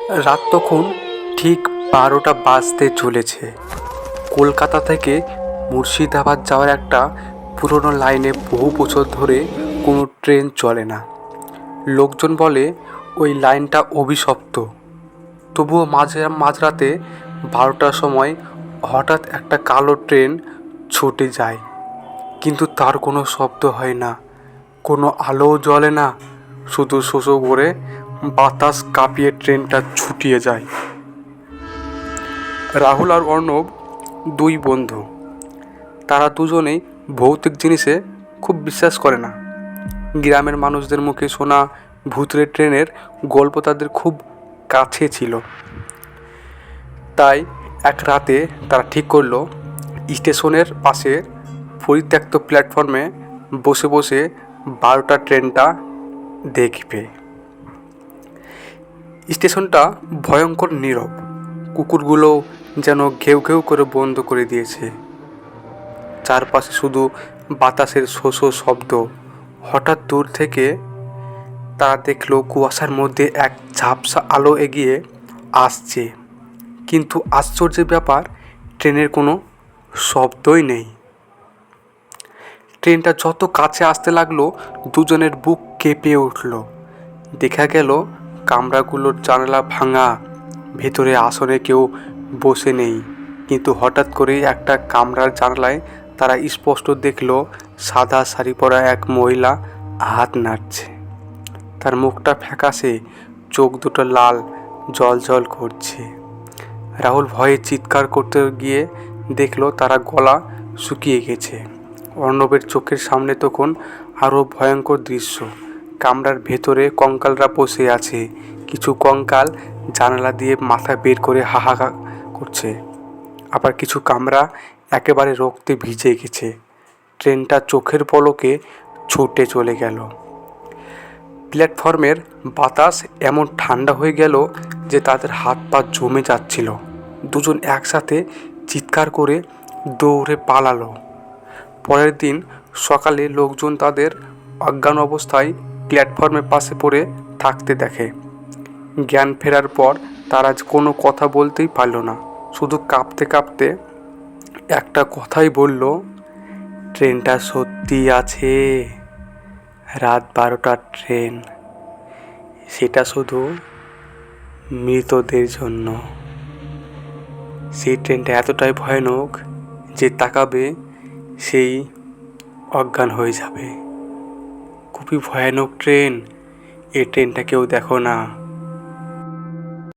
রাত তখন ঠিক 12টা বাজতে চলেছে। কলকাতা থেকে মুর্শিদাবাদ যাওয়ার একটা পুরনো লাইনে বহু বছর ধরে কোনো ট্রেন চলে না। লোকজন বলে ওই লাইনটা অভিশপ্ত। তবুও মাঝরাতে 12টার সময় হঠাৎ একটা কালো ট্রেন ছুটে যায়, কিন্তু তার কোনো শব্দ হয় না, কোনো আলোও জ্বলে না, শুধু শোষো করে বাতাস কাঁপিয়ে ট্রেনটা ছুটিয়ে যায়। রাহুল আর অর্ণব দুই বন্ধু। তারা দুজনেই ভৌতিক জিনিসে খুব বিশ্বাস করে না। গ্রামের মানুষদের মুখে শোনা ভূতের ট্রেনের গল্প তাদের খুব কাছে ছিল। তাই এক রাতে তারা ঠিক করলো স্টেশনের পাশে পরিত্যক্ত প্ল্যাটফর্মে বসে বসে 12টা ট্রেনটা দেখবে। স্টেশনটা ভয়ঙ্কর নীরব। কুকুরগুলো যেন ঘেউ ঘেউ করে বন্ধ করে দিয়েছে। চারপাশে শুধু বাতাসের শোষো শব্দ। হঠাৎ দূর থেকে তারা দেখলো কুয়াশার মধ্যে এক ঝাপসা আলো এগিয়ে আসছে, কিন্তু আশ্চর্যের ব্যাপার, ট্রেনের কোনো শব্দই নেই। ট্রেনটা যত কাছে আসতে লাগলো দুজনের বুক কেঁপে উঠল। দেখা গেল কামরাগুলোর জানালা ভাঙা, ভেতরে আসনে কেউ বসে নেই। কিন্তু হঠাৎ করেই একটা কামরার জানালায় তারা স্পষ্ট দেখল সাদা শাড়ি পরা এক মহিলা হাত নাড়ছে। তার মুখটা ফ্যাকাশে, চোখ দুটো লাল জল করছে। রাহুল ভয়ে চিৎকার করতে গিয়ে দেখলো তারা গলা শুকিয়ে গেছে। অর্ণবের চোখের সামনে তখন আরও ভয়ঙ্কর দৃশ্য। কামরার ভেতরে কঙ্কালরা বসে আছে। কিছু কঙ্কাল জানালা দিয়ে মাথা বের করে হাহাকার করছে, আবার কিছু কামরা একেবারে রক্তে ভিজে গেছে। ট্রেনটা চোখের পলকে ছুটে চলে গেল। প্ল্যাটফর্মের বাতাস এমন ঠান্ডা হয়ে গেল যে তাদের হাত পা জমে যাচ্ছিল। দুজন একসাথে চিৎকার করে দৌড়ে পালালো। পরের দিন সকালে লোকজন তাদের অজ্ঞান অবস্থায় প্ল্যাটফর্মের পাশে পড়ে থাকতে দেখে। জ্ঞান ফেরার পর তারা কোনো কথা বলতেই পারল না, শুধু কাঁপতে কাঁপতে একটা কথাই বলল, ট্রেনটা সত্যি আছে, রাত 12টার ট্রেন, সেটা শুধু মৃতদের জন্য। সেই ট্রেনটা এতটাই ভয়ানক যে তাকাবে সেই অজ্ঞান হয়ে যাবে। খুবই ভয়ানক ট্রেন, এই ট্রেনটা কেউ দেখো না।